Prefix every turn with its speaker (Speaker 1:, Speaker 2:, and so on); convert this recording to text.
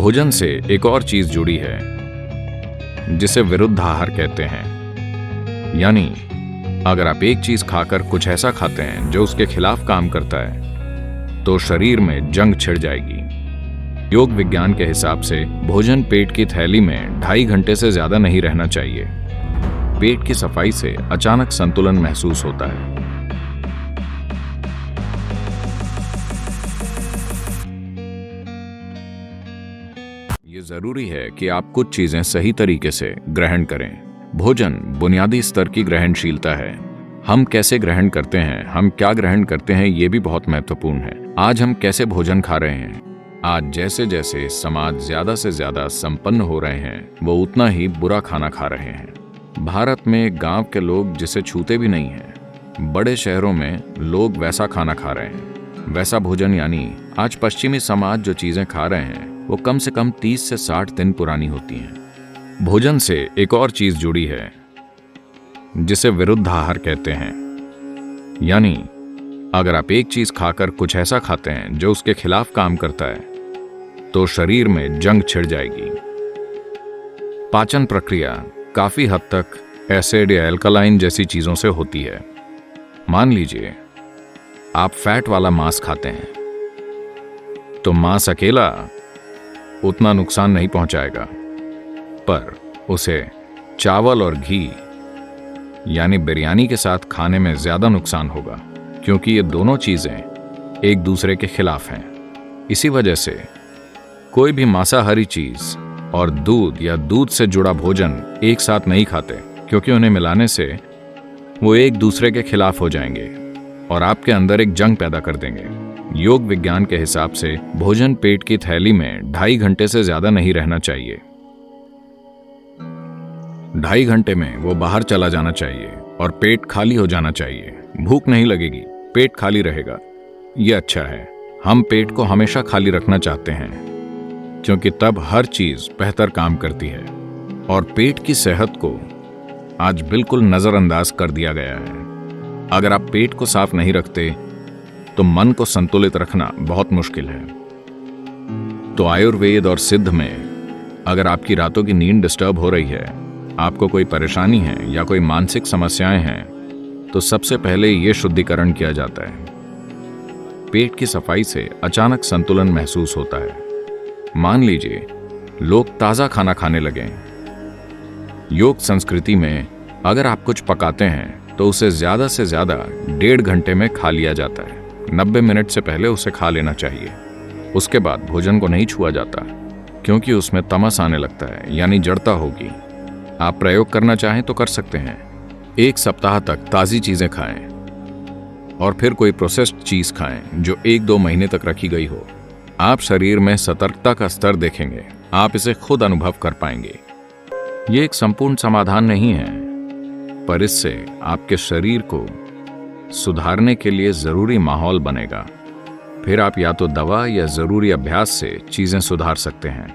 Speaker 1: भोजन से एक और चीज जुड़ी है जिसे विरुद्धाहार कहते हैं। यानी अगर आप एक चीज खाकर कुछ ऐसा खाते हैं जो उसके खिलाफ काम करता है तो शरीर में जंग छिड़ जाएगी। योग विज्ञान के हिसाब से भोजन पेट की थैली में 2.5 घंटे से ज्यादा नहीं रहना चाहिए। पेट की सफाई से अचानक संतुलन महसूस होता है। ये जरूरी है कि आप कुछ चीजें सही तरीके से ग्रहण करें। भोजन बुनियादी स्तर की ग्रहणशीलता है। हम कैसे ग्रहण करते हैं, हम क्या ग्रहण करते हैं, ये भी बहुत महत्वपूर्ण है। आज हम कैसे भोजन खा रहे हैं। आज जैसे जैसे समाज ज्यादा से ज्यादा संपन्न हो रहे हैं वो उतना ही बुरा खाना खा रहे हैं। भारत में गांव के लोग जिसे छूते भी नहीं हैं, बड़े शहरों में लोग वैसा खाना खा रहे हैं। वैसा भोजन यानी आज पश्चिमी समाज जो चीजें खा रहे हैं वो कम से कम 30 से 60 दिन पुरानी होती हैं। भोजन से एक और चीज जुड़ी है जिसे विरुद्धाहार कहते हैं। यानी अगर आप एक चीज खाकर कुछ ऐसा खाते हैं जो उसके खिलाफ काम करता है तो शरीर में जंग छिड़ जाएगी। पाचन प्रक्रिया काफी हद तक एसिड या एल्कलाइन जैसी चीजों से होती है। मान लीजिए आप फैट वाला मांस खाते हैं तो मांस अकेला उतना नुकसान नहीं पहुंचाएगा, पर उसे चावल और घी यानी बिरयानी के साथ खाने में ज्यादा नुकसान होगा, क्योंकि ये दोनों चीजें एक दूसरे के खिलाफ हैं। इसी वजह से कोई भी मांसाहारी चीज और दूध या दूध से जुड़ा भोजन एक साथ नहीं खाते, क्योंकि उन्हें मिलाने से वो एक दूसरे के खिलाफ हो जाएंगे और आपके अंदर एक जंग पैदा कर देंगे। योग विज्ञान के हिसाब से भोजन पेट की थैली में 2.5 घंटे से ज्यादा नहीं रहना चाहिए। 2.5 घंटे में वो बाहर चला जाना चाहिए और पेट खाली हो जाना चाहिए। भूख नहीं लगेगी, पेट खाली रहेगा। ये अच्छा है। हम पेट को हमेशा खाली रखना चाहते हैं क्योंकि तब हर चीज बेहतर काम करती है। और पेट की सेहत को आज बिल्कुल नजरअंदाज कर दिया गया है। अगर आप पेट को साफ नहीं रखते तो मन को संतुलित रखना बहुत मुश्किल है। तो आयुर्वेद और सिद्ध में अगर आपकी रातों की नींद डिस्टर्ब हो रही है, आपको कोई परेशानी है या कोई मानसिक समस्याएं हैं, तो सबसे पहले ये शुद्धिकरण किया जाता है। पेट की सफाई से अचानक संतुलन महसूस होता है। मान लीजिए लोग ताजा खाना खाने लगे। योग संस्कृति में अगर आप कुछ पकाते हैं तो उसे ज्यादा से ज्यादा 1.5 घंटे में खा लिया जाता है। 90 मिनट से पहले उसे खा लेना चाहिए। उसके बाद भोजन को नहीं छुआ जाता क्योंकि उसमें तमस आने लगता है, यानी जड़ता होगी। आप प्रयोग करना चाहें तो कर सकते हैं। 1 सप्ताह तक ताज़ी चीज़ें खाएं और फिर कोई प्रोसेस्ड चीज़ खाएं जो 1-2 महीने तक रखी गई हो। आप शरीर में सतर्कता का स्तर देखेंगे, आप इसे खुद अनुभव कर पाएंगे। ये एक संपूर्ण समाधान नहीं है, पर इससे आपके शरीर को सुधारने के लिए जरूरी माहौल बनेगा। फिर आप या तो दवा या जरूरी अभ्यास से चीजें सुधार सकते हैं।